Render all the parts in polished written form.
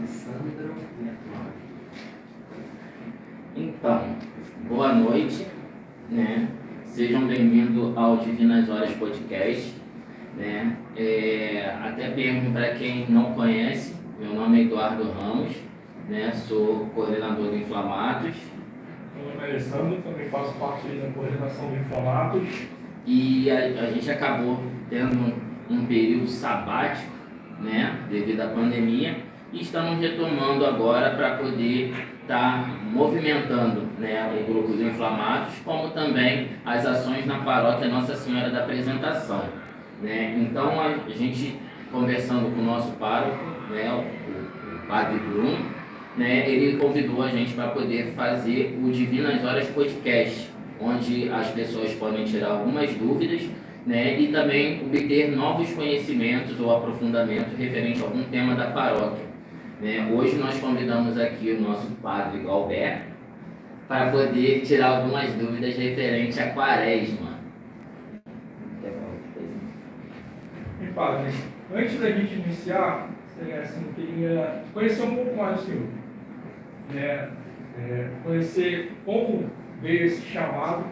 Alessandro e a Cláudia. Então, boa noite, né? Sejam bem-vindos ao Divinas Horas Podcast, né? Até mesmo para quem não conhece, meu nome é Eduardo Ramos, né? Sou coordenador do Inflamatos. Meu nome é Alessandro, também faço parte da coordenação do Inflamatos. E a gente acabou tendo um período sabático, né? Devido à pandemia, e estamos retomando agora para poder estar movimentando, né, o grupo do Inflamatos, como também as ações na paróquia Nossa Senhora da Apresentação, né? Então a gente conversando com o nosso pároco, né, o Padre Bruno, né, ele convidou a gente para poder fazer o Divinas Horas Podcast, onde as pessoas podem tirar algumas dúvidas, né, e também obter novos conhecimentos ou aprofundamentos referente a algum tema da paróquia. Né? Hoje nós convidamos aqui o nosso padre Galberto para poder tirar algumas dúvidas referente à quaresma. E padre, antes da gente iniciar, eu queria conhecer um pouco mais o senhor, né? Conhecer como veio esse chamado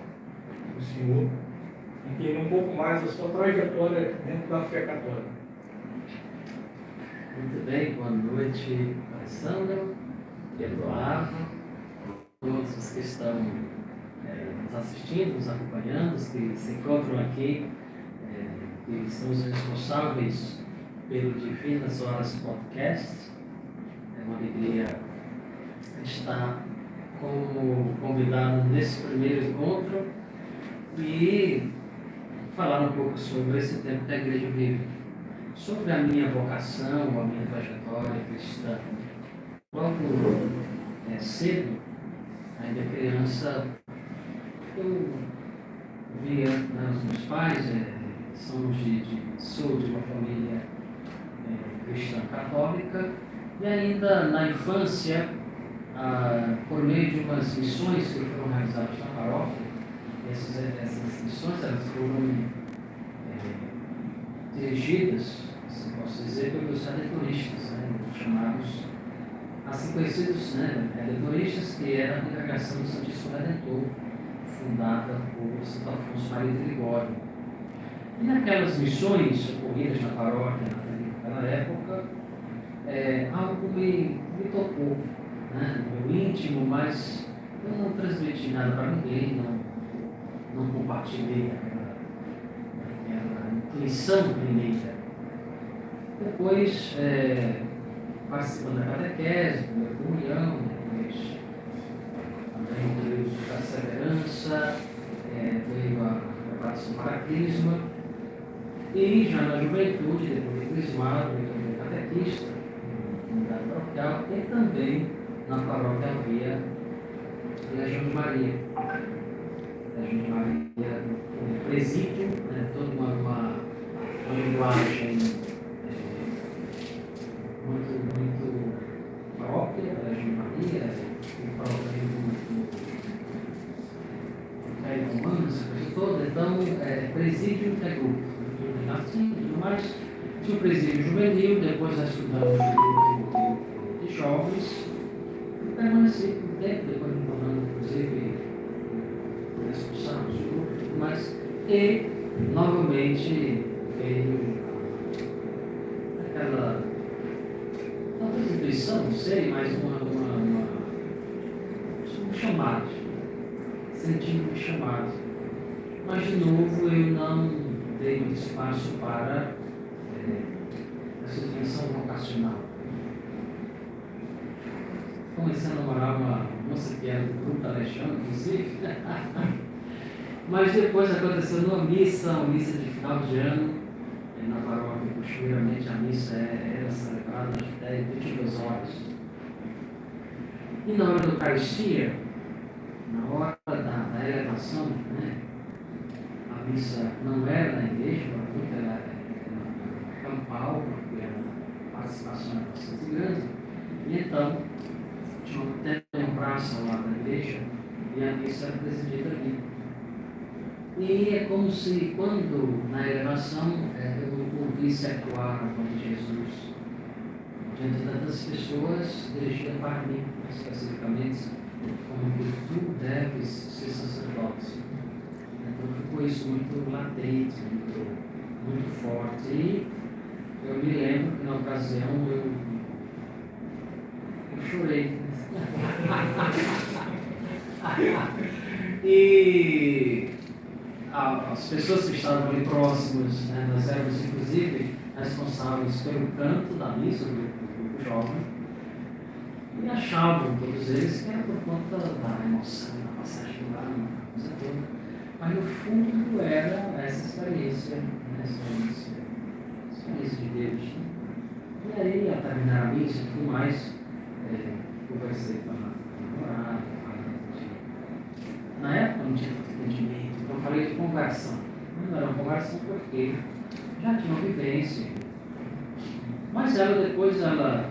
do senhor, entender um pouco mais a sua trajetória dentro da fé católica. Muito bem, boa noite, Alessandro, Eduardo, todos os que estão nos assistindo, nos acompanhando, os que se encontram aqui, que são os responsáveis pelo Divinas Horas Podcast. É uma alegria estar como convidado nesse primeiro encontro e falar um pouco sobre esse tempo que a Igreja vive. Sobre a minha vocação, a minha trajetória cristã. Logo cedo, ainda criança, eu via os meus pais, sou de uma família cristã católica, e ainda na infância, por meio de umas missões que foram realizadas na paróquia, essas missões elas foram dirigidas, se posso dizer, pelos redentoristas, né, chamados, assim conhecidos, né, redentoristas, que era a Congregação do Santíssimo Redentor, fundada por Santo Afonso Maria de Ligório. E naquelas missões ocorridas na paróquia naquela época, algo me tocou, né, no meu íntimo, mas eu não transmiti nada para ninguém, não compartilhei aquela intuição primeira. Depois, participando da catequese, da comunhão, depois também veio a perseverança, veio a preparação para a crisma, e já na juventude, depois de crismado, eu também catequista, na comunidade paroquial, e também na paróquia havia Legião de Maria. Legião de Maria, um presídio, né, toda uma linguagem muito própria da Legião de Maria, o próprio Império Romano, essa coisa toda. Então, presídio é grupo, assim, tudo mais. Tinha o presídio juvenil, depois nós estudamos o grupo de jovens, e permaneci por tempo, depois me tornando, inclusive, responsável do grupo e tudo mais, e novamente veio aquela, talvez intuição, não sei, mas um chamado, sentindo um chamado. Mas de novo eu não dei muito espaço para essa dimensão vocacional. Comecei a namorar uma moça que era do grupo da Legião, inclusive. Mas depois aconteceu uma missa de final de ano, na paróquia, posteriormente a missa era celebrada até 22 horas. E na hora da Eucaristia, na hora da elevação, né, a missa não era na igreja, ela era campal, porque era a participação era bastante grande, e então tinha até uma praça lá na igreja, e a missa era presidida ali. E é como se, quando na elevação, eu ouvisse ecoar a voz de Jesus, diante de tantas pessoas, dirigida para mim, especificamente, como que tu deves ser sacerdote. Então ficou isso muito latente, muito forte. E eu me lembro que na ocasião eu chorei. E as pessoas que estavam ali próximas, né, nós éramos inclusive responsáveis pelo canto da missa do grupo jovem, e achavam todos eles que era por conta da emoção, da passagem do ano, a coisa toda. Mas no fundo era essa experiência, né, experiência de Deus. E aí, ao terminar a missa e tudo mais, conversei com a namorada, na época não tinha entendimento, então eu falei de conversão. Não era uma conversão porque já tinha uma vivência. Mas ela depois, ela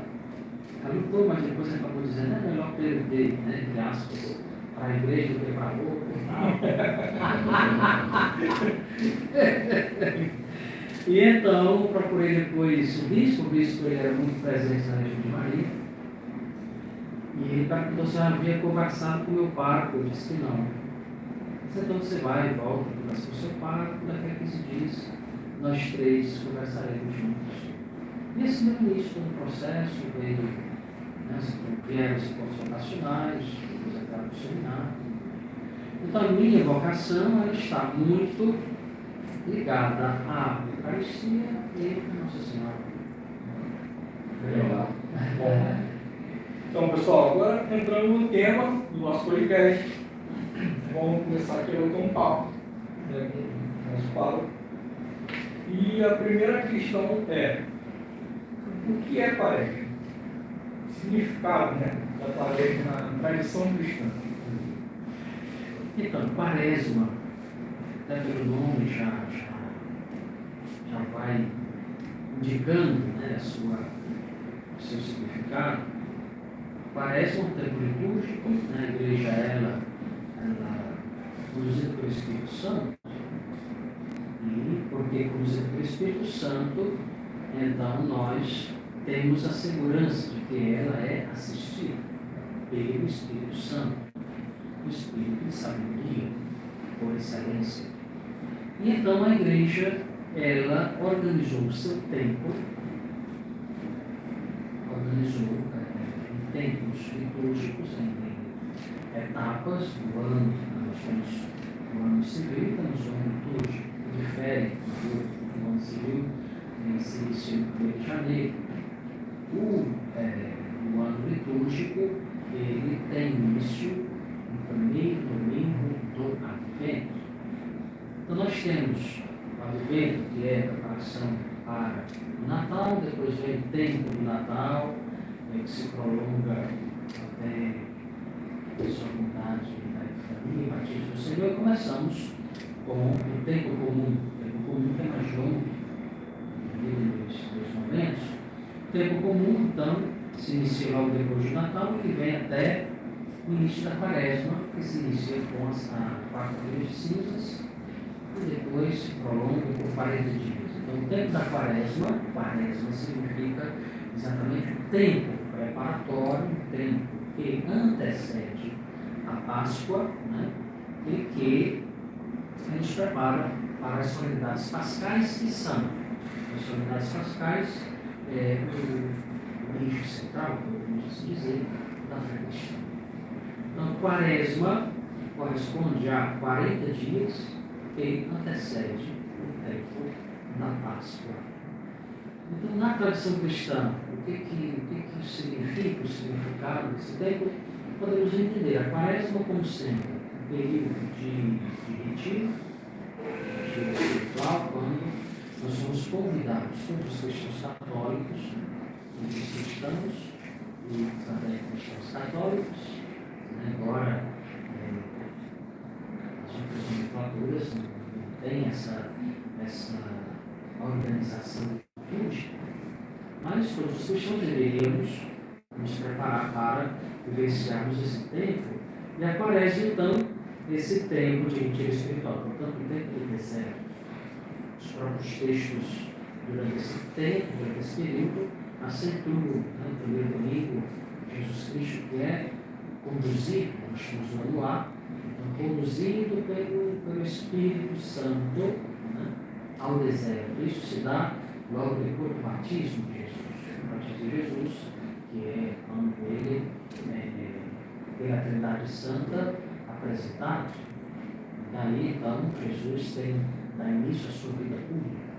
lutou, mas depois acabou dizendo, é melhor perder, né, entre aspas, para a igreja do que para a outra e tal. E então procurei depois o bispo ele era muito presente na Legião de Maria. E ele perguntou se eu havia conversado com o meu pároco. Eu disse que não. Então você vai e volta, conversa com o seu pároco, daqui a 15 dias nós três conversaremos juntos. E esse meu início do processo veio, né, vieram os pontos vocacionais, depois acaba o seminário. Então a minha vocação ela está muito ligada à Eucaristia e à Nossa Senhora. Legal. Bom. Então, pessoal, agora entrando no tema do nosso podcast, vamos começar aqui a bater um papo, né, com o nosso pároco. E a primeira questão é: o que é quaresma? O significado, né, da quaresma na tradição cristã. Então, quaresma, até pelo nome já vai indicando, né, o seu significado. Quaresma é um tempo litúrgico, né, a igreja ela conduzida pelo Espírito Santo. E porque conduzida pelo Espírito Santo, então nós temos a segurança de que ela é assistida pelo Espírito Santo, o Espírito de sabedoria, por excelência. E então a igreja, ela organizou o seu tempo, em tempos litúrgicos, em etapas do ano. Nós temos o ano civil, temos o ano litúrgico, que difere do ano civil, se inicia no 1 de janeiro. O ano litúrgico, ele tem início no primeiro domingo do Advento. Então nós temos o Advento, que é a preparação para o Natal, depois vem o tempo do Natal, que se prolonga até a solenidade da família, batismo do Senhor, e começamos com o tempo comum que é mais longo, dos momentos. O tempo comum, então, se inicia logo depois do Natal e vem até o início da Quaresma, que se inicia com a quarta-feira de cinzas e depois se prolonga por 40 dias. Então, o tempo da Quaresma significa exatamente o tempo preparatório, o tempo que antecede a Páscoa, né, e que nos prepara para as solenidades pascais, que são as solenidades pascais, o eixo central, podemos assim dizer, da fé cristã. Então, Quaresma corresponde a 40 dias que antecede o tempo da Páscoa. Então, na tradição cristã, o que significa o significado desse tempo? Podemos entender a Quaresma como sendo um período de retiro espiritual, quando nós somos convidados, todos os cristãos católicos, todos os cristãos e também cristãos católicos, né? Agora as outras nomenclaturas não têm essa organização litúrgica, mas todos os cristãos deveríamos nos preparar para vivenciarmos esse tempo. E a Quaresma, então, esse tempo de retiro espiritual, portanto, o tempo de deserto. Os próprios textos durante esse tempo, durante esse período, acentuo, né, no primeiro domingo, Jesus Cristo quer conduzir, nós chamamos no manual, então, conduzido pelo Espírito Santo, né, ao deserto. Isso se dá logo depois do batismo de Jesus. O batismo de Jesus, que é quando ele tem a Trindade Santa apresentada. Daí, então, Jesus dá início à sua vida pública.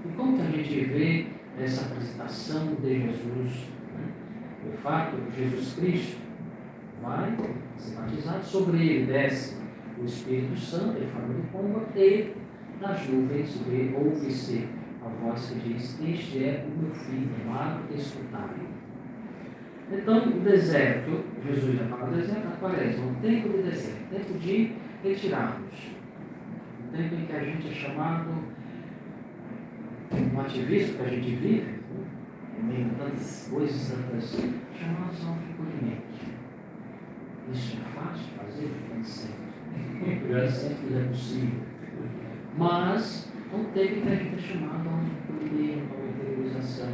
E como que a gente vê essa apresentação de Jesus? Né? O fato de Jesus Cristo vai ser batizado, sobre ele desce o Espírito Santo, em forma de pomba, e das nuvens ouve-se a voz que diz: este é o meu filho amado, escutai-o. Então, o deserto, Jesus já fala deserto, a quaresma, um tempo de deserto, tempo de retirarmos, um tempo em que a gente é chamado, um ativismo que a gente vive, em meio a tantas coisas, chamados ao recolhimento. Isso é fácil de fazer? Nem sempre é possível. Mas é um tempo que a gente é chamado a um recolhimento, a uma interiorização.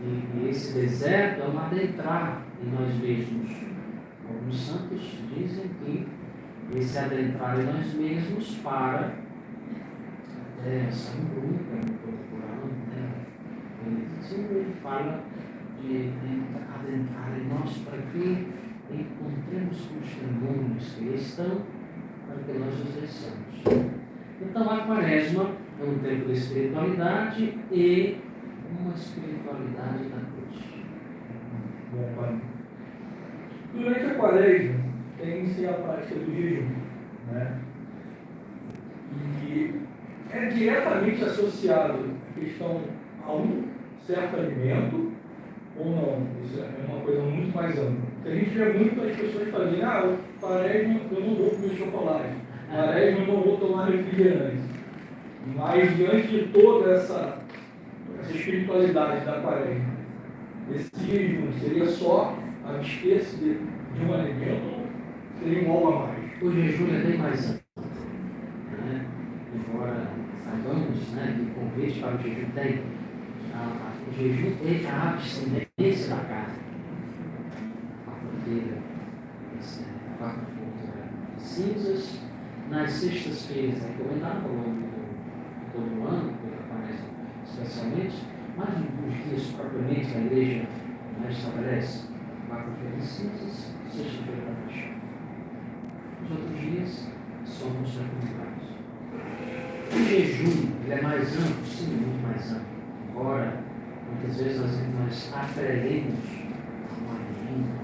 E esse deserto é um adentrar em nós mesmos. Alguns santos dizem que esse adentrar em nós mesmos para São Bruno, né? Ele fala de adentrar em nós para que encontremos com os demônios que estão, para que nós os deixamos. Então a quaresma é um tempo de espiritualidade e uma espiritualidade da cruz. Bom, pai. Durante a quaresma tem-se a prática do jejum, né? E é diretamente associado a questão a um certo alimento ou não? Isso é uma coisa muito mais ampla. Porque a gente vê muito as pessoas fazendo: quaresma eu não vou comer chocolate, quaresma eu não vou tomar refrigerante. Mas diante de toda essa espiritualidade da quaresma, esse jejum seria só a despeça de um alimento ou seria um algo a mais? O jejum é bem mais amplo, né? Embora saibamos, né, que o convite para o jejum tem o jejum é a abstinência da carne. Quarta-feira, quarta-feira cinzas, nas sextas-feiras é recomendado ao longo de todo o ano, especialmente, mas nos dias propriamente que a igreja estabelece, quarta-feira de cinzas, sexta-feira da paixão. Os outros dias somos recomendados. O jejum ele é mais amplo, sim, muito mais amplo. Embora muitas vezes nós atrelemos a um alimento,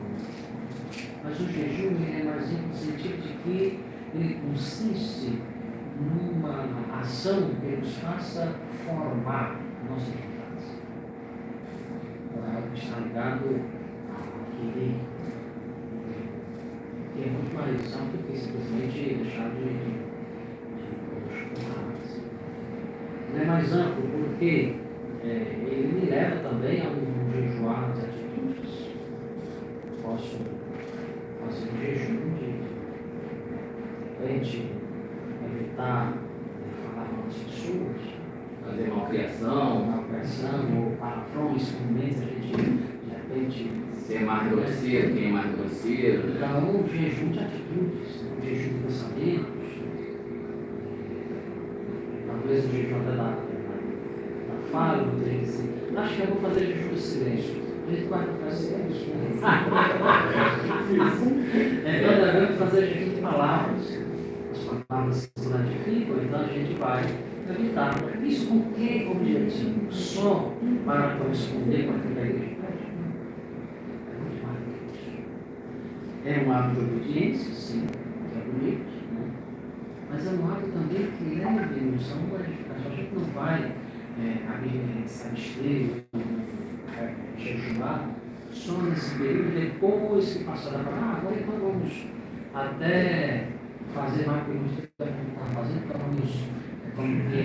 mas o jejum ele é mais amplo no sentido de que ele consiste numa ação que nos faça formar a nossa vontade. É algo que está ligado àquele que é muito mais amplo que simplesmente deixar de ele é mais amplo porque ele me leva também a um jejuar de atitudes. Posso fazer um jejum de repente evitar falar com as pessoas, fazer malcriação, ou palavrões, comumente a gente de repente ser mais grosseiro, quem é mais grosseiro. Então, um jejum de atitudes, um jejum de pensamentos, talvez um jejum até da fala, muita gente assim, acho que eu vou fazer jejum de silêncio. A gente vai fazer silêncio. Então, devemos fazer jejum de palavras. As palavras se santificam, então a gente vai evitar. Isso com que objetivo? Só para corresponder com aquilo que a igreja pede? É muito mais do que isso. É um ato de obediência, sim, que é bonito, né? Mas é um ato também que leva-nos a uma edificação. A gente não vai se abster, jejuar, só nesse período, depois que passar da palavra, agora então vamos até fazer mais coisas que está fazendo, então vamos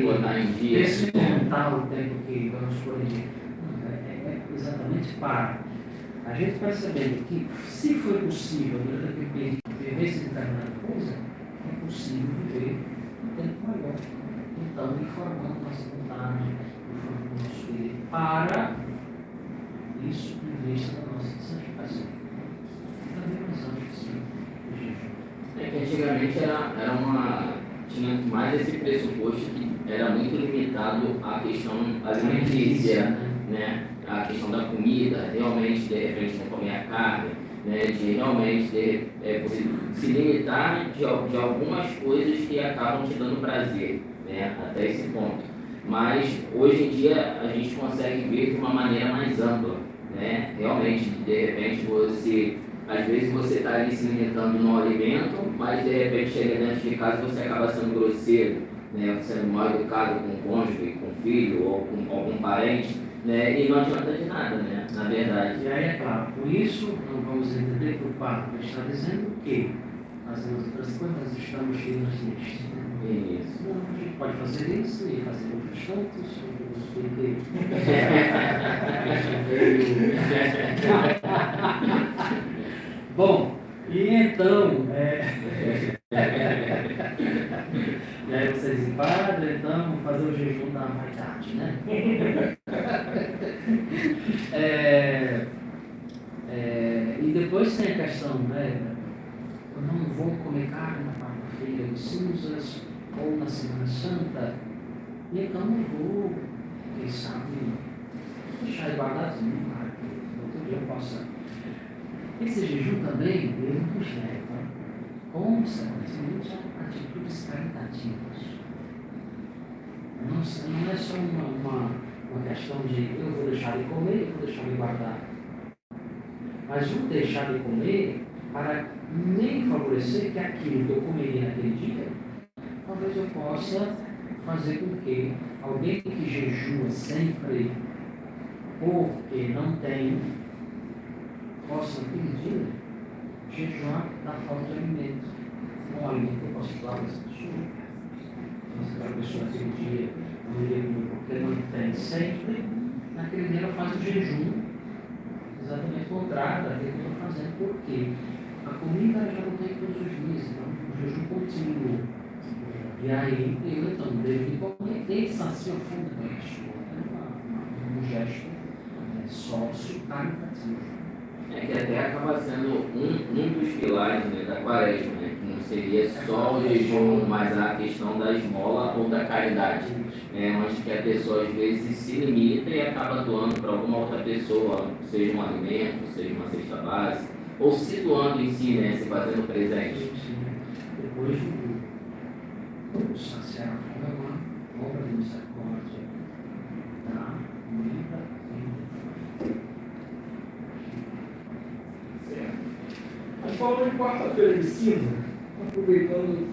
botar em dia, descontar o tempo que vamos por em dia. É exatamente para a gente percebendo que, se for possível, durante aquele período, viver essa determinada coisa, é possível viver um tempo maior. Então, informando nossa vontade, informando nosso espírito, para Isso em vista da nossa santificação. Também nós vamos sim o jejum. É que antigamente tinha mais esse pressuposto que era muito limitado à questão alimentícia, né? A questão da comida, realmente de repente não comer a carne, né? De realmente você se limitar de algumas coisas que acabam te dando prazer, né? Até esse ponto. Mas hoje em dia a gente consegue ver de uma maneira mais ampla, né? Realmente, de repente às vezes você está ali se limitando no alimento, mas de repente chega dentro de casa e você acaba sendo grosseiro, né? Sendo mal educado com o cônjuge, com o filho ou com algum parente, né? E não adianta de nada, né? Na verdade. E aí é claro, por isso não vamos entender que o Papa está dizendo que fazendo outras coisas, nós estamos cheios disto. Isso. Não, a gente pode fazer isso e fazer outros tantos, Bom, e então, e aí você diz, padre, então vamos fazer o jejum da vaidade, né? E depois tem a questão, né? Eu não vou comer carne na quarta-feira de cinzas ou na Semana Santa, e então eu vou, quem sabe, deixar guardadinho, para que outro dia eu possa. Esse jejum também, ele nos leva, consequentemente, a atitudes caritativas. Não é só uma questão de eu vou deixar de comer, eu vou deixar de guardar. Mas não deixar de comer para nem favorecer que aquilo que eu comeria naquele dia, talvez eu possa fazer com que alguém que jejua sempre porque não tem, possa naquele dia jejuar da falta de alimento. Um alimento que eu posso dar para essa pessoa. Mas aquela pessoa naquele dia não iria comer porque não tem sempre, naquele dia ela faz o jejum exatamente o contrário daquilo que eu estou fazendo. Por quê? A comida já não tem todos os dias, então o jejum contínuo. E aí eu então devo comer e saciar a fome da pessoa. É um gesto sócio-caritativo. Que até acaba sendo um dos pilares, né, da quaresma, né? Que não seria só o jejum, mas a questão da esmola ou da caridade. Onde que a pessoa às vezes se limita e acaba doando para alguma outra pessoa, seja um alimento, seja uma cesta básica, ou se doando em si, né, se fazendo presente. Depois do saciar a fome é uma obra de misericórdia da comida Mas falando de quarta-feira de cinza, aproveitando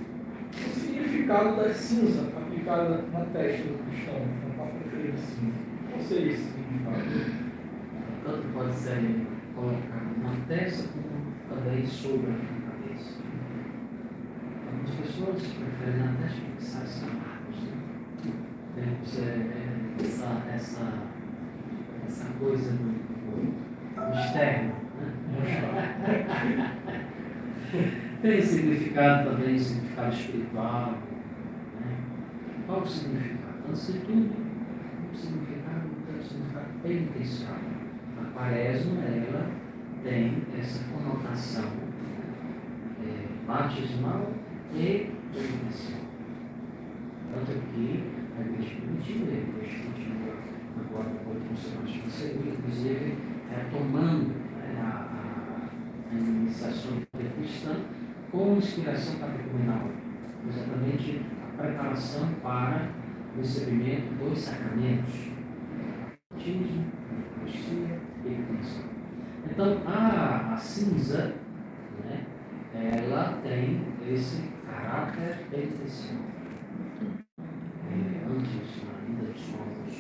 o significado da cinza aplicada na testa do cristão, na quarta-feira de cinza. Qual seria esse significado? tanto pode ser colocado na testa como também sobre a cabeça. Algumas pessoas preferem na testa porque sai amargos, né? Temos essa coisa do externo, né? Tem significado também, significado espiritual, né? Qual o significado? Antes de tudo, o significado penitencial. A quaresma, ela tem essa conotação batismal e penitencial. Tanto que a igreja primitiva, a igreja continua agora depois do Sebastião II, inclusive tomando a iniciação cristã com inspiração catecumenal, exatamente a preparação para o recebimento dos sacramentos, batismo, Eucaristia e penitencial. Então, a cinza, né, ela tem esse caráter penitencial. Antes, na vida dos povos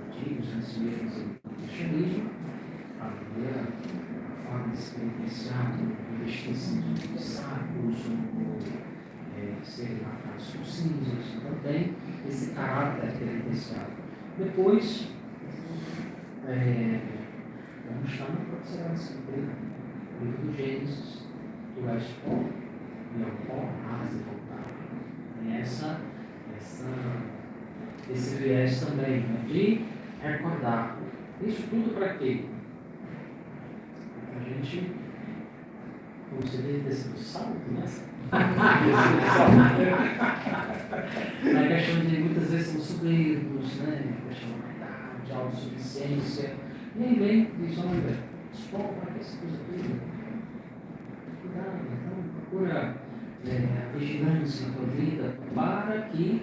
antigos, antes mesmo do cristianismo, havia a forma de se penitenciar, de vestir-se de sacos, ou serem lavados com cinzas. Então, tem esse caráter penitencial. Depois, vamos estar na consideração do livro do Gênesis, tu és pó, e ao pó has de voltar. Tem esse viés também, né, de recordar Isso tudo para quê? Para a gente, como se diz, descer do salto, né? Na questão de muitas vezes somos soberbos, né? A questão de autossuficiência. E aí vem e diz: olha, escola, para que essa coisa toda? Cuidado, então procura a vigilância na tua vida para que,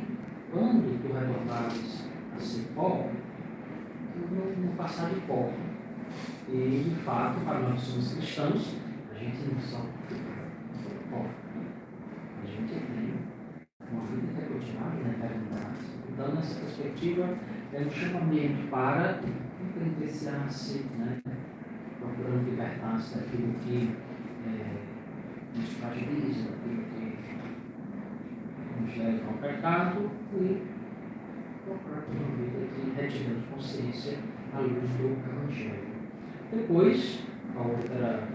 quando tu retornares a ser pó, tu não passar de pó. E, de fato, para nós que somos cristãos, a gente não só fica pó. A gente tem uma vida que é continuada na eternidade. Então, nessa perspectiva, é um chamamento para penitenciar-se, né? Procurando libertar-se daquilo que nos fragiliza, daquilo que nos leva ao pecado e procurar ter uma vida de retidão de consciência à luz do Evangelho. Depois, a outra,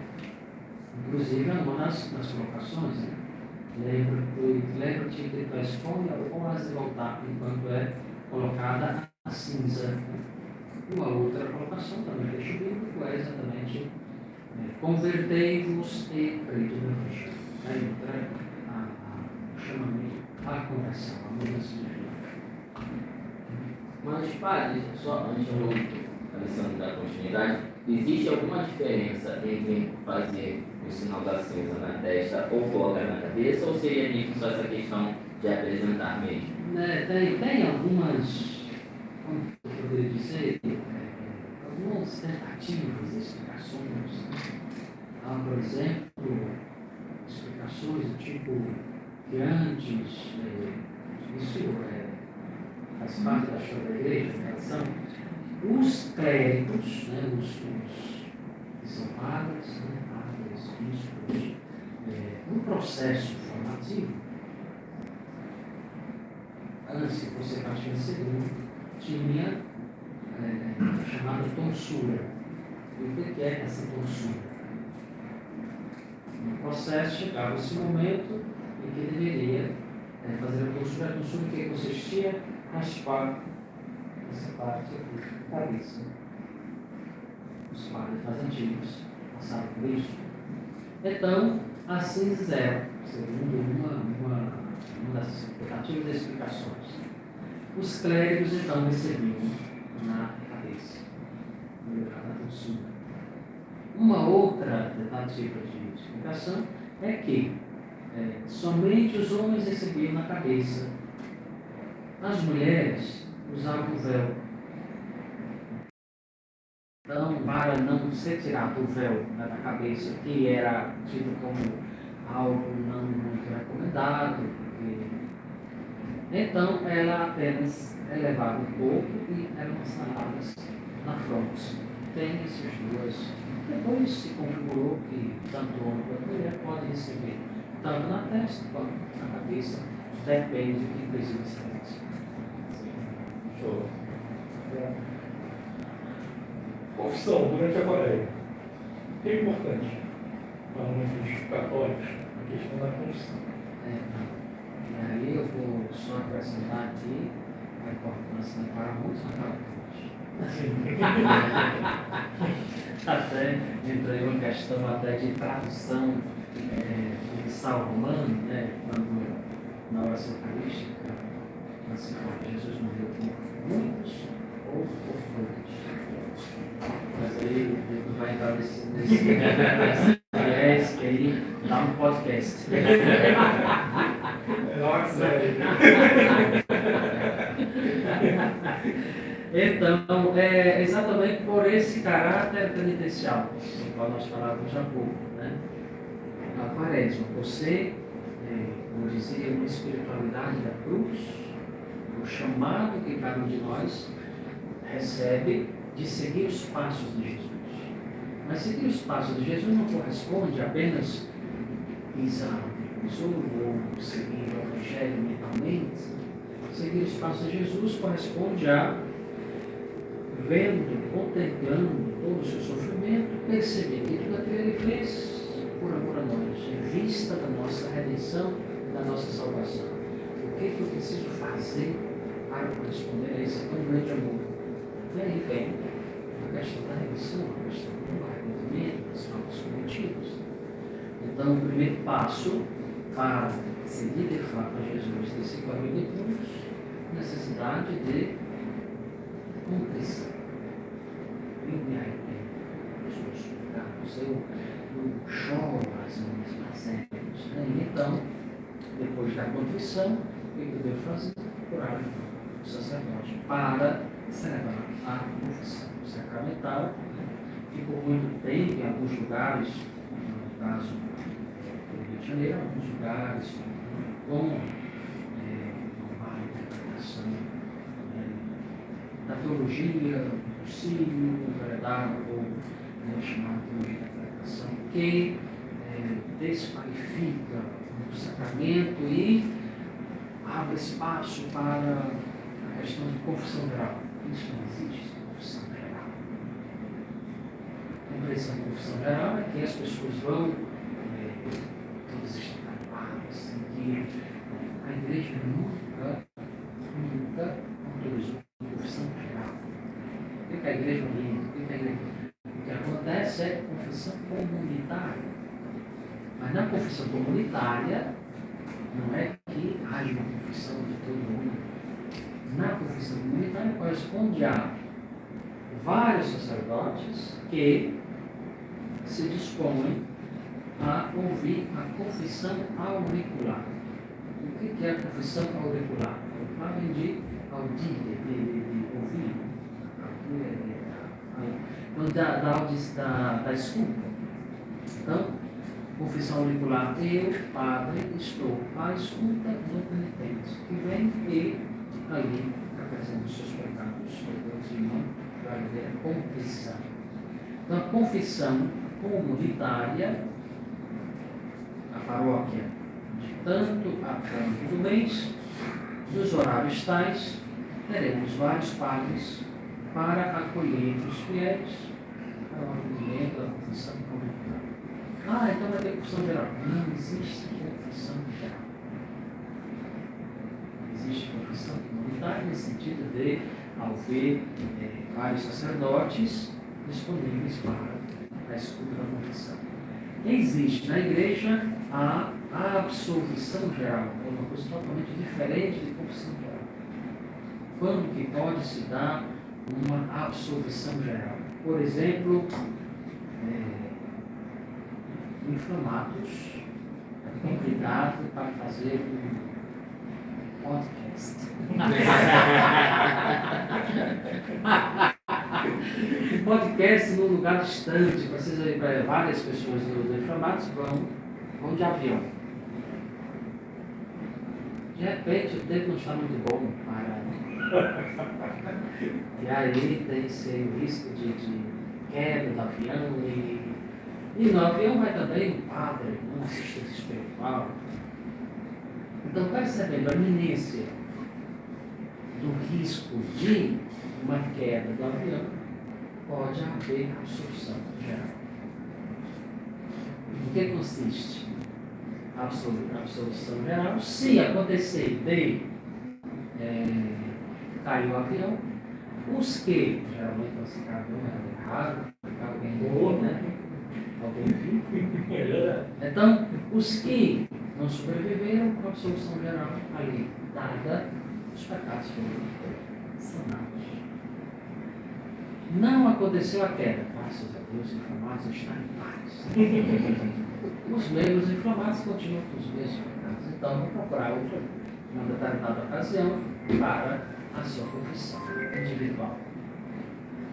inclusive, uma das colocações, né? Lembra-te de tua escolha ou has de voltar enquanto é colocada a cinza. Uma outra colocação também deixa o bíblico é exatamente convertei-vos e crede no Evangelho. Aí entra o chamamento à conversão, a mudança de vida. Mas, padre, só antes de Alessandro dar continuidade, existe alguma diferença entre fazer o sinal da cinza na testa ou colocar na cabeça, ou seria mesmo só essa questão de apresentar mesmo? Tem algumas, como eu poderia dizer, algumas tentativas de explicações. Por exemplo, explicações do tipo que antes, isso faz parte da história da igreja, da tradição, os clérigos, né, os que são padres, bispos, no processo formativo, antes que fosse Catarina II, tinha chamada tonsura. E o que é essa tonsura? No processo chegava esse momento em que deveria fazer a tonsura. A tonsura que consistia em raspar essa parte aqui da cabeça. Os padres mais antigos passaram por isso. Então, assim fizeram, segundo uma das tentativas de explicações. Os clérigos então recebiam na cabeça, no lugar da tonsura. Uma outra tentativa de explicação é que somente os homens recebiam na cabeça. As mulheres usavam o véu. Então, para não ser tirado o véu da cabeça, que era tido como algo não muito recomendado, então ela apenas elevava um pouco e eram instaladas na fronte. Tem essas duas. Depois se configurou que tanto o homem quanto a mulher podem receber tanto na testa quanto na cabeça, depende do que precisa ser. Show. Confissão durante a quaresma. O que é importante para muitos católicos? A questão da confissão. E aí eu vou só acrescentar aqui a importância para muitos católicos. Até entrei uma questão até de tradução do sal romano, né? Quando na oração eucarística, assim como Jesus morreu por muitos ou por todos. Mas aí depois vai entrar nesse viés que aí dá um podcast. Nossa, Então, exatamente por esse caráter penitencial, do qual nós falávamos há pouco, né? A quaresma, você, como dizia, uma espiritualidade da cruz, o chamado que cada um de nós recebe de seguir os passos de Jesus. Mas seguir os passos de Jesus não corresponde apenas pisar no tesouro ou seguir o Evangelho mentalmente. Seguir os passos de Jesus corresponde a vendo, contemplando todo o seu sofrimento, perceber que tudo aquilo ele fez por amor a nós, em vista da nossa redenção e da nossa salvação. O que eu preciso fazer para corresponder a esse tão grande amor? E aí vem a questão da remissão, a questão do arrependimento, dos fatos cometidos. Então, o primeiro passo para seguir de fato a Jesus nesse caminho de cruz, necessidade de contrição. Eu me arrependo dos meus pecados, eu choro as minhas mazelas. Então, depois da contrição, o que eu devo fazer? Procurar o sacerdote para celebrar a confissão sacramental, que por muito tempo, em alguns lugares, no caso do Rio de Janeiro, alguns lugares com uma interpretação da teologia do Sírio, enveredada ou chamada teologia da interpretação, que desqualifica o sacramento e abre espaço para a questão de confissão geral. Isso não existe, confissão geral. A impressão de confissão geral é que as pessoas vão, todas estão preocupadas, que a igreja nunca autorizou a confissão geral. O que a igreja orienta? O que acontece é confissão comunitária. Mas na confissão comunitária, não é que haja uma confissão de todo mundo. Na confissão comunitária corresponde a vários sacerdotes que se dispõem a ouvir a confissão auricular. O que é a confissão auricular? Auricular vem de audir, de ouvir. Da escuta. Então, confissão auricular, eu, padre, estou à escuta do penitente, que vem e ali apresenta os seus pecados, perdoa-se irmão, vai ver a confissão. Então, a confissão comunitária, a paróquia, de tanto a tanto do mês, nos horários tais, teremos vários padres para acolher os fiéis para o atendimento da confissão comunitária. Então vai ter confissão geral. Não existe confissão geral. Existe confissão comunitária no sentido de, ao ver vários sacerdotes disponíveis para a escuta da confissão. Existe na igreja a absolvição geral, é uma coisa totalmente diferente de confissão geral. Quando que pode se dar uma absolvição geral? Por exemplo, inflamados é convidado para fazer um podcast. Um podcast num lugar distante, para várias pessoas dos inflamados vão de avião. De repente o tempo não está muito bom e aí tem o risco de queda do avião e no avião vai também o padre, uma assistência espiritual. Então, percebendo a iminência do risco de uma queda do avião, pode haver absolvição geral. Em que consiste a absolvição geral? Se acontecer de cair o avião, os que, geralmente quando se cai o avião é raro, alguém morreu, né? Alguém vivo. Então, os que não sobreviveram com a absolvição geral ali dada, os pecados foram sanados. Não aconteceu a queda, graças a Deus, inflamados estão em paz. Os membros inflamados continuam com os mesmos pecados, então vão procurar outra, uma determinada ocasião para a sua confissão individual.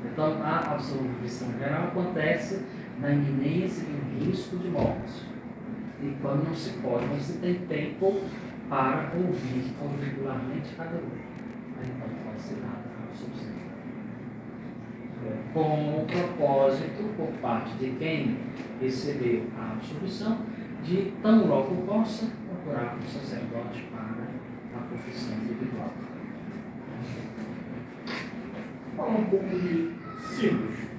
Então, a absolvição geral acontece na iminência de um risco de morte. E quando não se pode, não se tem tempo para ouvir auricularmente cada um. Aí então pode ser dada a absolvição. Com o propósito, por parte de quem recebeu a absolvição, de tão logo possa procurar um sacerdote para a confissão individual. Fala um pouco de símbolos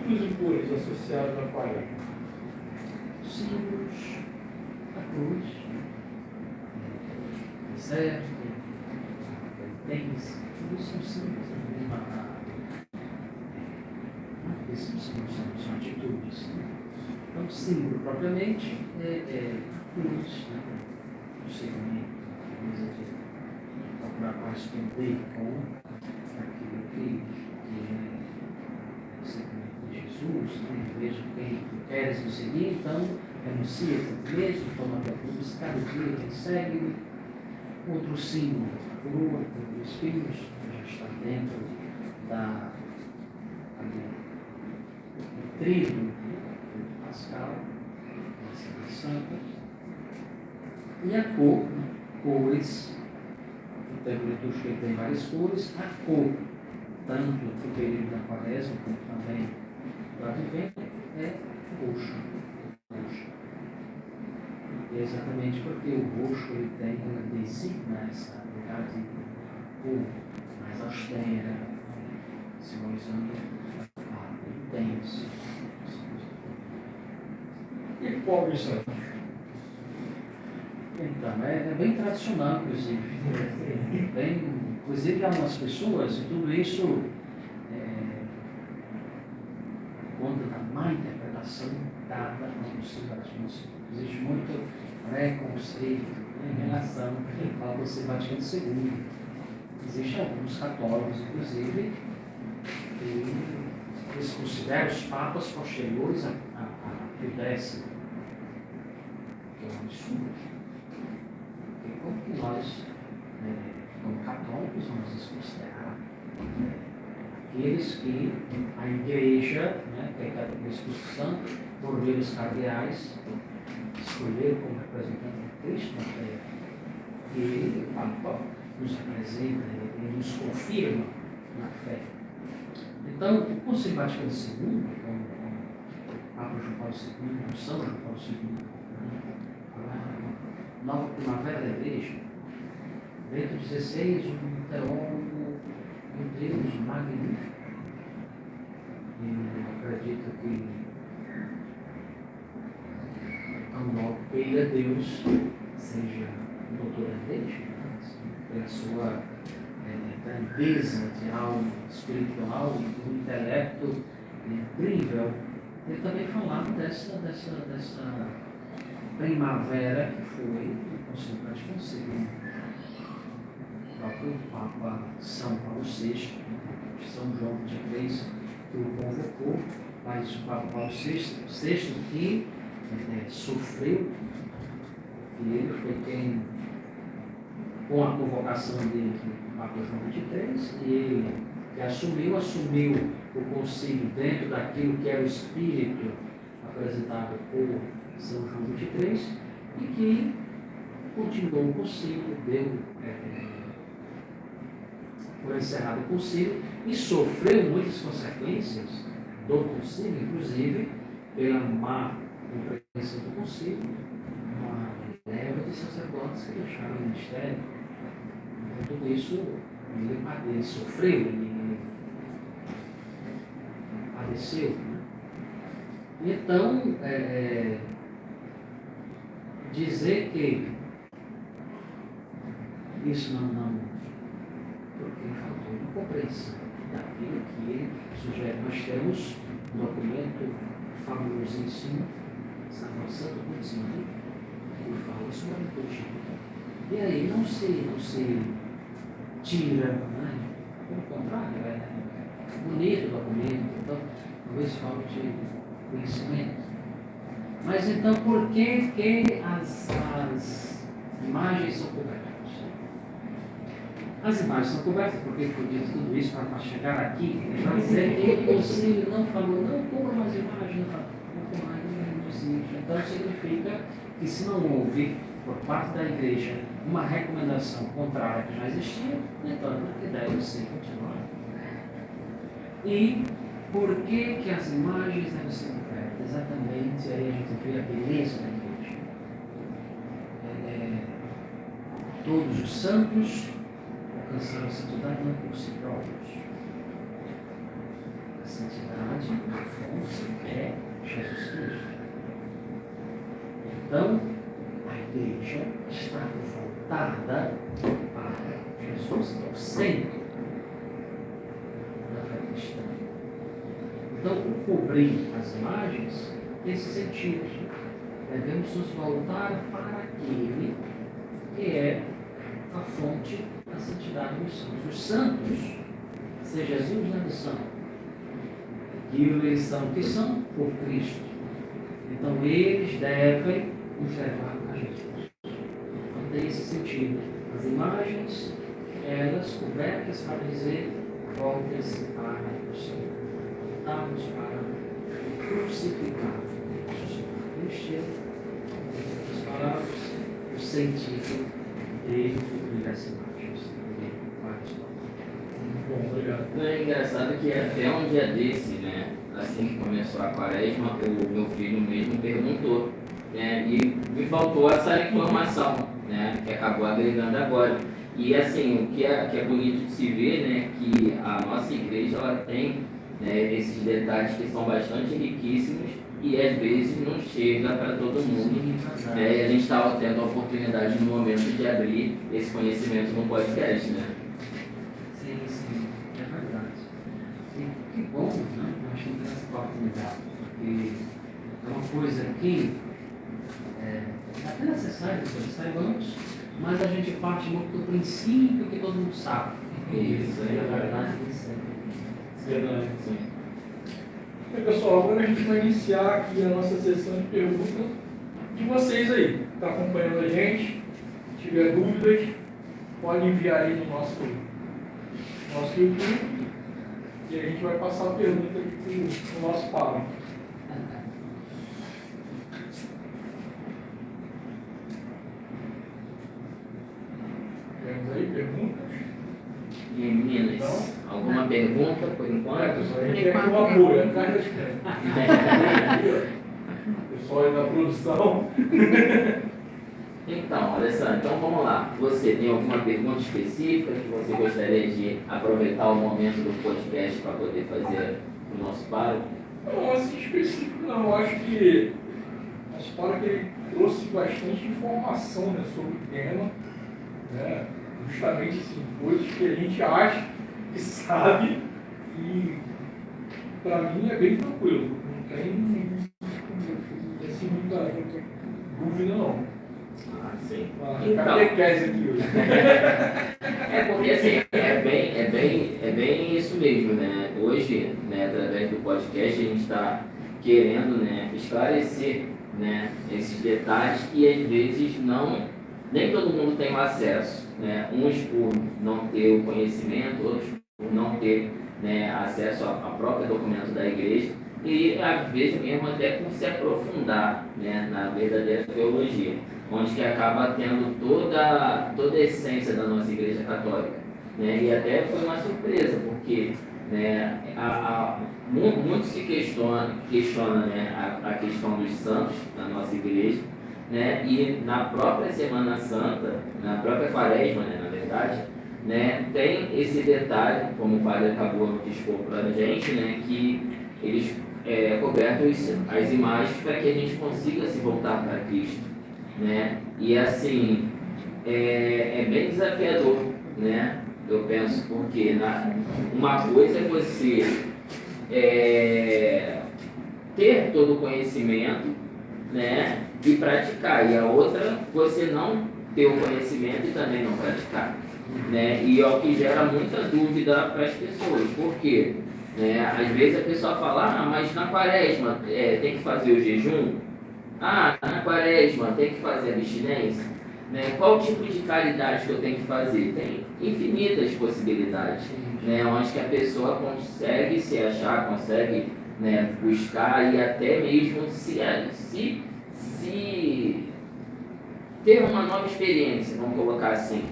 impuros associados à quaresma. Símbolos, a cruz, o deserto, a penitência, tudo são símbolos da mesma são atitudes. Então, símbolo propriamente é cruz, né? O segmento, a coisa de procurar corresponder com aquilo que é o segmento de Jesus, né? Veja quem tu queres me seguir, então renuncia a ti mesmo, toma a tua cruz, cada dia quem segue. Outro símbolo, a coroa do Espírito, que já está dentro do trigo pascal, da Semana Santa. E a cor, cores, o tempo litúrgico tem várias cores, a cor, tanto do período da Quaresma como também do Advento, é roxo. E é exatamente porque o roxo ele designa essa unidade cor mais austera, simbolizando a intensa. E pobre santo? Então, é bem tradicional, inclusive. Inclusive, há umas pessoas, e tudo isso conta da má interpretação dada ao Concílio Vaticano II. Existe muito preconceito em relação ao Concílio Vaticano II. Existem alguns católicos, inclusive, que eles consideram os papas posteriores a Pio X, que é um absurdo. Porque como que nós, como católicos, vamos desconsiderar aqueles que a Igreja, que é o Espírito Santo, por meio dos cardeais, escolheram como representante de Cristo na terra. E o Papa nos representa, ele nos confirma na fé. Então, o Concílio Vaticano II, como o Papa João Paulo II, como São João Paulo II, a nova primavera da Igreja, Bento XVI, um teólogo, meu Deus, magnífico. E eu acredito que tão logo queira Deus seja doutor da Igreja, pela sua grandeza de alma espiritual e do intelecto incrível. Ele também falava dessa primavera que foi o Concílio Vaticano II. O próprio Papa São Paulo VI, São João XXIII, que o convocou, mas o Papa Paulo VI que sofreu, e ele foi quem, com a convocação dele, o Papa João XXIII, e ele que assumiu o concílio dentro daquilo que era o espírito apresentado por São João XXIII, e que continuou o concílio, foi encerrado o concílio e sofreu muitas consequências do concílio, inclusive pela má compreensão do concílio, uma leva de sacerdotes que deixaram o ministério. Então, tudo isso ele sofreu, ele padeceu. Né? Então, dizer que isso não porque faltou uma compreensão daquilo que ele sugere. Nós temos um documento famosíssimo, Santo Contínuo, que fala sobre a liturgia. E aí não se tira, né? Pelo contrário, é bonito o documento, então talvez falte conhecimento. Mas então por que as imagens são cobertas? As imagens são cobertas porque foi dito tudo isso para chegar aqui, para dizer que o concílio não falou, não cubram as imagens, não cubram mais isso. Então significa que se não houve, por parte da Igreja, uma recomendação contrária que já existia, então que deve ser continuada. E por que as imagens devem ser cobertas? Exatamente, aí a gente vê a beleza da Igreja. Todos os santos alcançaram a santidade não por si próprios. A santidade, na fonte, é Jesus Cristo. Então, a Igreja está voltada para Jesus, que é o centro da fé cristã. Então, o cobrir as imagens nesse sentido. Devemos nos voltar para aquele que é a fonte da santidade dos santos. Os santos, se Jesus não é santo, e eles são o que são? Por Cristo. Então eles devem nos levar a Jesus. Então tem esse sentido. As imagens, elas cobertas para dizer, voltem-se para o Senhor. Voltamos para o crucificado. Este é, as palavras, o sentido das imagens. Bom, obrigado. É engraçado que até um dia desse, né, assim que começou a quaresma, o meu filho mesmo perguntou, né, e me faltou essa informação, né, que acabou agregando agora. E assim, o que é bonito de se ver, né, que a nossa igreja ela tem, né, esses detalhes que são bastante riquíssimos e às vezes não chega para todo mundo. E a gente está tendo a oportunidade no momento de abrir esse conhecimento no podcast, né? Sim, é verdade. E que bom, né? Nós temos essa oportunidade, porque é uma coisa que é até necessário que nós saibamos, mas a gente parte muito do princípio que todo mundo sabe. Isso, É verdade, isso é Verdade, sim. Bem, pessoal, agora a gente vai iniciar aqui a nossa sessão de perguntas de vocês aí, que está acompanhando a gente. Se tiver dúvidas, pode enviar aí no nosso YouTube e a gente vai passar a pergunta aqui para o nosso Pablo. Temos aí perguntas? E meninas, alguma pergunta por enquanto? A gente quer que o apoio, atrás das pessoal aí da produção. Então, Alessandro, então vamos lá. Você tem alguma pergunta específica que você gostaria de aproveitar o momento do podcast para poder fazer o nosso paro? Não, assim específico não. Eu acho que nosso paro que ele trouxe bastante informação, né, sobre o tema, né? Justamente assim, coisas que a gente acha que sabe e para mim é bem tranquilo. Não tem assim, muita dúvida não. Ah, sim. Então, catequese aqui hoje. É porque assim, é bem isso mesmo, né? Hoje, né, através do podcast, a gente está querendo, né, esclarecer, né, esses detalhes que às vezes nem todo mundo tem o acesso, né? Uns por não ter o conhecimento, outros por não ter, né, acesso à própria documento da igreja e às vezes mesmo até por se aprofundar, né, na verdadeira teologia, onde que acaba tendo toda a essência da nossa igreja católica, né? E até foi uma surpresa, porque, né, muito se questiona, né, a questão dos santos na nossa igreja, né? E na própria Semana Santa, na própria Quaresma, né, na verdade, né, tem esse detalhe, como o padre acabou de expor para a gente, né, que eles cobertam as imagens para que a gente consiga se voltar para Cristo, né? E assim, é bem desafiador, né? Eu penso, porque uma coisa é você ter todo o conhecimento, né, e praticar, e a outra você não ter o conhecimento e também não praticar, né? E é o que gera muita dúvida para as pessoas, porque, né, às vezes a pessoa fala, mas na quaresma tem que fazer o jejum, na quaresma tem que fazer a abstinência, né? Qual tipo de caridade que eu tenho que fazer? Tem infinitas possibilidades, né, onde que a pessoa consegue se achar, consegue, né, buscar e até mesmo se ter uma nova experiência, vamos colocar assim,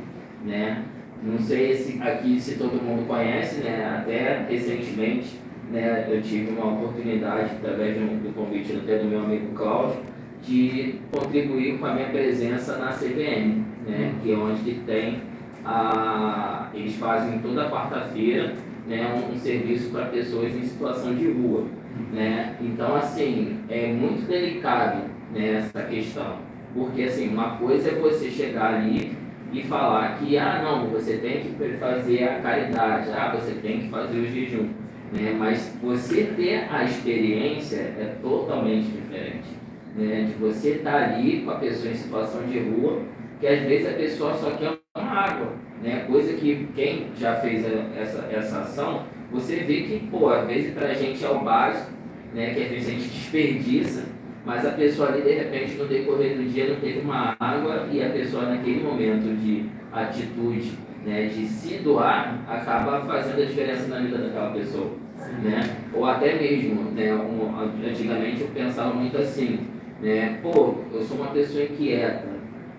né? Não sei se todo mundo conhece, né? Até recentemente, né, eu tive uma oportunidade, através do convite até do meu amigo Cláudio, de contribuir com a minha presença na CVM, né? Que é onde que tem eles fazem toda quarta-feira, né, um serviço para pessoas em situação de rua, né? Então, assim, é muito delicado, né, essa questão, porque assim, uma coisa é você chegar ali e falar que, não, você tem que fazer a caridade, você tem que fazer o jejum, né? Mas você ter a experiência é totalmente diferente, né? De você estar ali com a pessoa em situação de rua, que às vezes a pessoa só quer uma água, né? Coisa que quem já fez essa ação, você vê que, pô, às vezes pra gente é o básico, né? Que às vezes a gente desperdiça, mas a pessoa ali, de repente, no decorrer do dia não teve uma água e a pessoa naquele momento de atitude, né, de se doar, acaba fazendo a diferença na vida daquela pessoa, né? Ou até mesmo, né, antigamente eu pensava muito assim, né, pô, eu sou uma pessoa inquieta,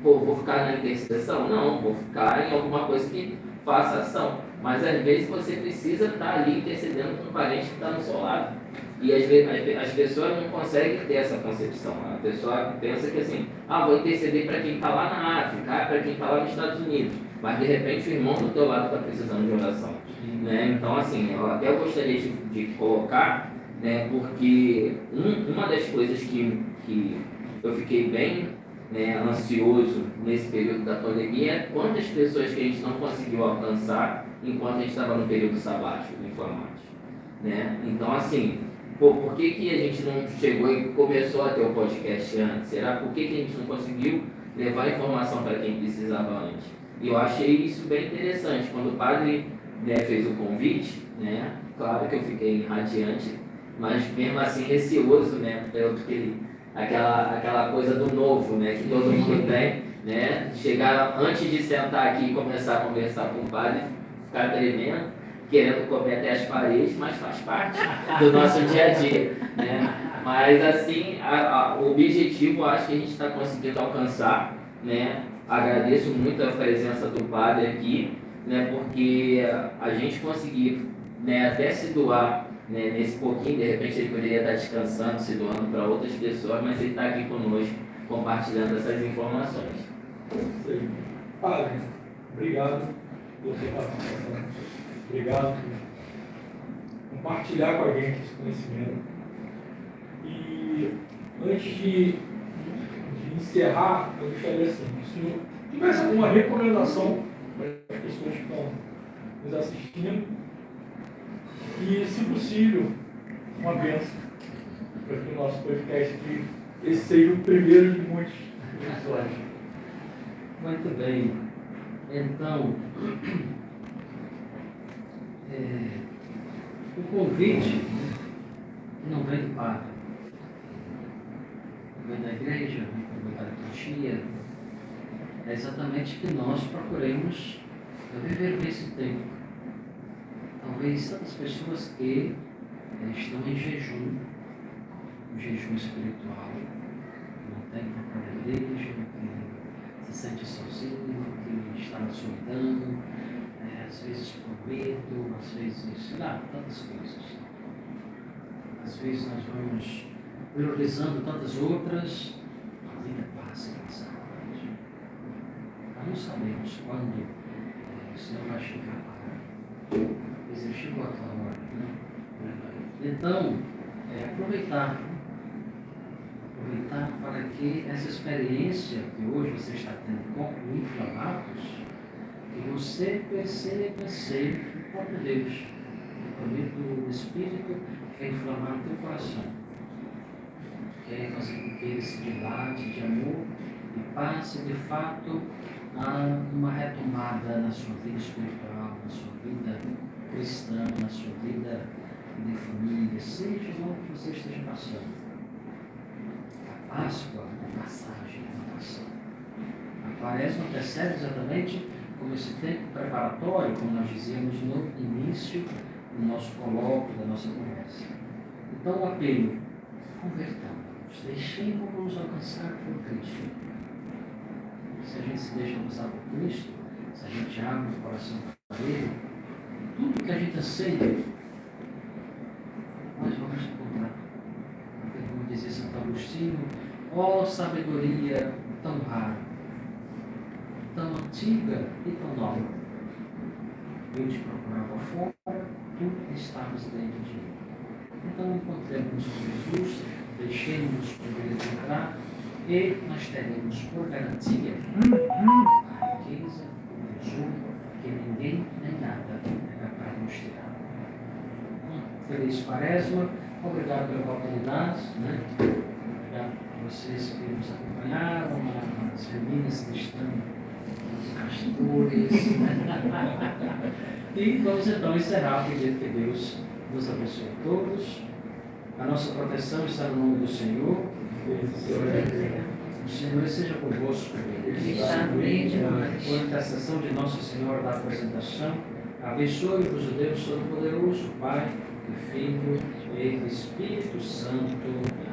pô, vou ficar na intercessão? Não, vou ficar em alguma coisa que faça ação, mas às vezes você precisa estar ali intercedendo com um parente que está no seu lado. E às vezes as pessoas não conseguem ter essa concepção. A pessoa pensa que assim, vou interceder para quem está lá na África, para quem está lá nos Estados Unidos, mas de repente o irmão do teu lado está precisando de oração. Né? Então assim, eu até gostaria de colocar, né, porque uma das coisas que eu fiquei bem, né, ansioso nesse período da pandemia é quantas pessoas que a gente não conseguiu alcançar enquanto a gente estava no período sabático informático. Né? Então assim, pô, por que a gente não chegou e começou a ter o podcast antes? Será por que a gente não conseguiu levar informação para quem precisava antes? E eu achei isso bem interessante. Quando o padre, né, fez o convite, né, claro que eu fiquei radiante, mas mesmo assim receoso, né, aquela coisa do novo, né, que todo mundo tem, né, chegar antes de sentar aqui e começar a conversar com o padre, ficar tremendo, querendo comer até as paredes, mas faz parte do nosso dia a dia, né? Mas assim, o objetivo acho que a gente está conseguindo alcançar, né? Agradeço muito a presença do padre aqui, né? Porque a gente conseguir, né, até se doar, né, nesse pouquinho, de repente ele poderia estar descansando, se doando para outras pessoas, mas ele está aqui conosco, compartilhando essas informações. Sim. Padre, obrigado pela sua participação. Obrigado por compartilhar com a gente esse conhecimento. E antes de encerrar, eu gostaria assim, se o senhor tivesse alguma recomendação para as pessoas que estão nos assistindo e, se possível, uma bênção para que o nosso podcast aqui, esse seja o primeiro de muitos episódios. Muito bem. Então, o convite não vem do padre, vem da igreja, vem da liturgia, é exatamente que nós procuremos viver nesse tempo. Talvez tantas pessoas que estão em jejum, um jejum espiritual, que não tem própria igreja, que se sente sozinho, que está na solidão, às vezes por medo, às vezes, sei lá, tantas coisas. Às vezes nós vamos priorizando tantas outras, a vida passa e passa. Nós não sabemos quando o Senhor vai chegar para dizer, chegou a tua hora, né? Então, aproveitar para que essa experiência que hoje você está tendo com o Inflamados, que você perceba ser o próprio Deus, o poder do Espírito que quer inflamar o teu coração, quer fazer com que ele se dilate de amor e passe de fato a uma retomada na sua vida espiritual, na sua vida cristã, na sua vida de família, seja o que você esteja passando. A Páscoa é passagem, é uma passagem. A Quaresma percebe exatamente como esse tempo preparatório, como nós dizíamos no início do nosso colóquio, da nossa conversa. Então, o apelo, convertamos, deixemos-nos alcançar por Cristo. Se a gente se deixa alcançar por Cristo, se a gente abre o coração para Ele, tudo que a gente aceita, nós vamos encontrar. Porque, como dizia Santo Agostinho, ó sabedoria tão rara, tão antiga e tão nova. Eu te procurava fora, tu estavas dentro de mim. Então encontremos com Jesus, deixemos poder entrar e nós teremos por garantia a riqueza, o tesouro que ninguém nem nada é capaz de nos tirar. feliz Quaresma. Obrigado pela oportunidade, né? Obrigado a vocês que nos acompanharam, as meninas que estão, os pastores, né? E vamos então encerrar pedindo que Deus nos abençoe a todos. A nossa proteção está no nome do Senhor. O Senhor seja convosco. Por intercessão de Nossa Senhora da Apresentação, abençoe-vos o Deus Todo-Poderoso, Pai, e Filho e Espírito Santo.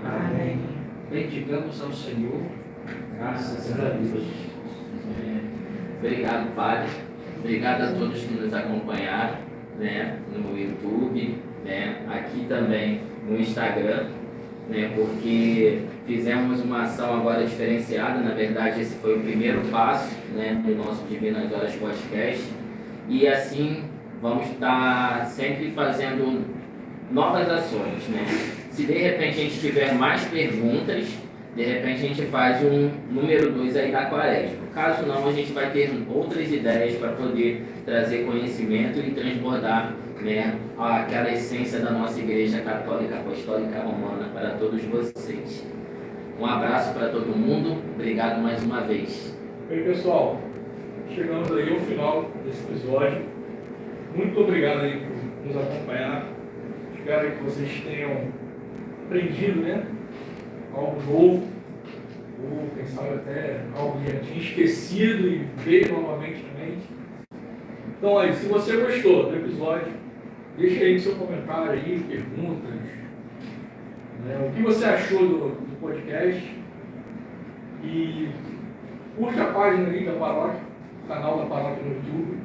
Amém. Bendigamos ao Senhor. Graças a Deus. Obrigado, Padre. Obrigado a todos que nos acompanharam, né, no YouTube, né, aqui também no Instagram, né, porque fizemos uma ação agora diferenciada. Na verdade, esse foi o primeiro passo, né, do nosso Divinas Horas Podcast, e assim vamos estar sempre fazendo novas ações, né? Se de repente a gente tiver mais perguntas, de repente a gente faz um número 2 aí da Quaresma. Caso não, a gente vai ter outras ideias para poder trazer conhecimento e transbordar, né, aquela essência da nossa Igreja Católica Apostólica Romana para todos vocês. Um abraço para todo mundo, obrigado mais uma vez. Bem, pessoal, chegamos aí ao final desse episódio. Muito obrigado aí por nos acompanhar. Espero que vocês tenham aprendido, né, algo novo, ou quem sabe até algo que já tinha esquecido e veio novamente na mente. Então aí, se você gostou do episódio, deixa aí seu comentário aí, perguntas, né, o que você achou do podcast, e curte a página aí da paróquia, o canal da paróquia no YouTube,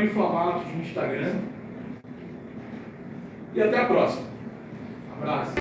@inflamados no Instagram, e até a próxima. Abraço.